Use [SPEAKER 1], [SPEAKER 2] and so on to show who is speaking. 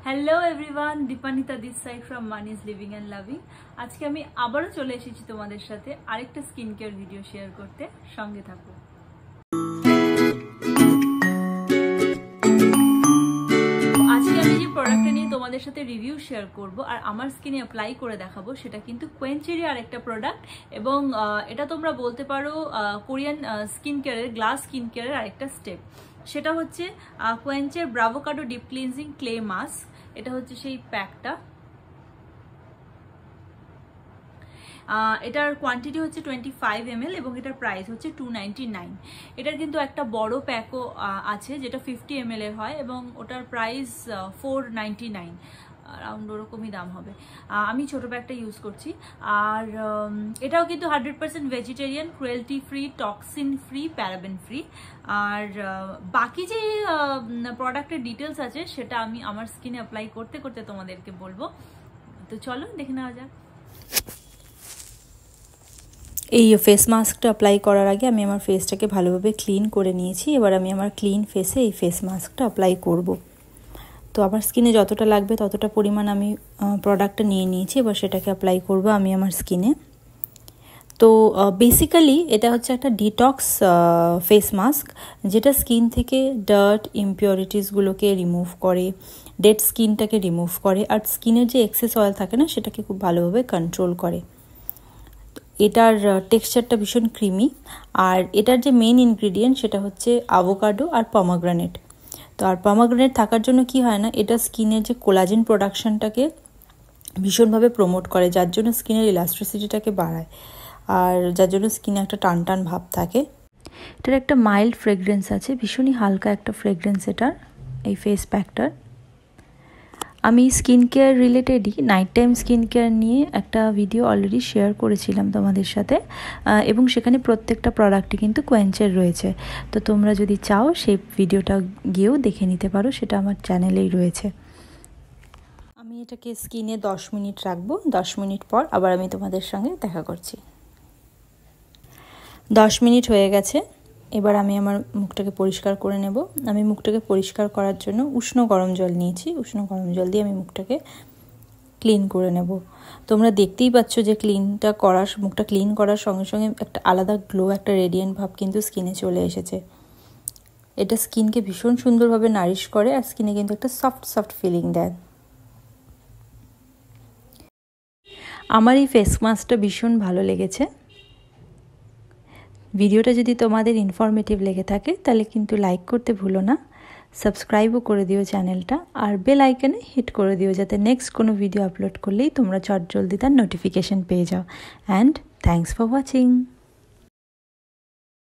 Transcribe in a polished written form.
[SPEAKER 1] Hello everyone, Dipanita this side from Mani's living and loving. আজকে আমি আবারও চলে এসেছি তোমাদের সাথে আরেকটা স্কিন কেয়ার ভিডিও শেয়ার করতে। সঙ্গে থাকো। আজকে আমি যে প্রোডাক্টটা নিয়ে তোমাদের সাথে রিভিউ শেয়ার করব আর আমার স্কিনে অ্যাপ্লাই করে দেখাবো সেটা কিন্তু কোয়েঞ্চেরই আরেকটা প্রোডাক্ট, এবং এটা তোমরা বলতে পারো কোরিয়ান স্কিন কেয়ারের গ্লাস স্কিন কেয়ারের আরেকটা স্টেপ। সেটা হচ্ছে কোয়েঞ্চের ব্রাভোকাডো ডিপ ক্লিনজিং ক্লে মাস্ক। এটা হচ্ছে সেই প্যাকটা। এটার কোয়ান্টিটি হচ্ছে 25 ml এবং এটার প্রাইস হচ্ছে 299। এটার কিন্তু একটা বড় প্যাকও আছে যেটা 50 ml এর হয় এবং ওটার প্রাইস 499, রাউন্ড ওরকমই দাম হবে। আমি ছোট প্যাকটা ইউজ করছি। আর এটাও কিন্তু 100% vegetarian, cruelty free, toxin free, paraben free. আর বাকি যে প্রোডাক্টের ডিটেলস আছে সেটা আমি আমার স্কিনে অ্যাপ্লাই করতে করতে তোমাদেরকে বলবো। তো চলো দেখে নেওয়া যাক।
[SPEAKER 2] এই ফেস মাস্কটা অ্যাপ্লাই করার আগে আমি আমার ফেসটাকে ভালোভাবে ক্লিন করে নিয়েছি। এবার আমি আমার ক্লিন ফেসে এই ফেস মাস্কটা অ্যাপ্লাই করব। তো আমার স্কিনে যতটা লাগবে ততটা পরিমাণ আমি প্রোডাক্টটা নিয়ে নিয়েছি। এবার সেটাকে অ্যাপ্লাই করব আমি আমার স্কিনে। তো বেসিক্যালি এটা হচ্ছে একটা ডিটক্স ফেস মাস্ক, যেটা স্কিন থেকে ডার্ট ইমপিউরিটিসগুলোকে রিমুভ করে, ডেড স্কিনটাকে রিমুভ করে, আর স্কিনের যে এক্সেস অয়েল থাকে না সেটাকে খুব ভালোভাবে কন্ট্রোল করে। এটার টেক্সচারটা ভীষণ ক্রিমি, আর এটার যে মেইন ইনগ্রিডিয়েন্ট সেটা হচ্ছে অ্যাভোকাডো আর পমাগ্রানেট। তো আর পমাগ্রানেট থাকার জন্য কি হয় না, এটা স্কিনের যে কোলাজেন প্রোডাকশনটাকে ভীষণভাবে প্রমোট করে, যার জন্য স্কিনের ইলাস্ট্রিসিটিটাকে বাড়ায়, আর যার জন্য স্কিনে একটা টান টান ভাব থাকে। এটার একটা মাইল্ড ফ্রেগরেন্স আছে, ভীষণই হালকা একটা ফ্রেগরেন্স এটার, এই ফেস প্যাকটার। আমি স্কিন কেয়ার রিলেটেডই নাইট টাইম স্কিন কেয়ার নিয়ে একটা ভিডিও অলরেডি শেয়ার করেছিলাম তোমাদের সাথে, এবং সেখানে প্রত্যেকটা প্রোডাক্টই কিন্তু কোয়েঞ্চের রয়েছে। তো তোমরা যদি চাও সেই ভিডিওটা গিয়েও দেখে নিতে পারো, সেটা আমার চ্যানেলেই রয়েছে। আমি এটাকে স্কিনে 10 মিনিট রাখবো। 10 মিনিট পর আবার আমি তোমাদের সঙ্গে দেখা করছি। 10 মিনিট হয়ে গেছে। এবার আমি আমার মুখটাকে পরিষ্কার করে নেব। আমি মুখটাকে পরিষ্কার করার জন্য উষ্ণ গরম জল নিয়েছি। উষ্ণ গরম জল দিয়ে আমি মুখটাকে ক্লিন করে নেব। তোমরা দেখতেই পাচ্ছ যে মুখটা ক্লিন করার সঙ্গে সঙ্গে একটা আলাদা গ্লো, একটা রেডিয়েন্ট ভাব কিন্তু স্কিনে চলে এসেছে। এটা স্কিনকে ভীষণ সুন্দরভাবে নারিশ করে আর স্কিনে কিন্তু একটা সফট সফট ফিলিং দেয়। আমার এই ফেস মাস্কটা ভীষণ ভালো লেগেছে। ভিডিওটা যদি তোমাদের ইনফরমেটিভ লেগে থাকে তাহলে কিন্তু লাইক করতে ভুলো না, সাবস্ক্রাইবও করে দিও চ্যানেলটা, আর বেল আইকনে হিট করে দিও যাতে নেক্সট কোনো ভিডিও আপলোড করলেই তোমরা চটজলদি তার নোটিফিকেশন পেয়ে যাও। And thanks for watching.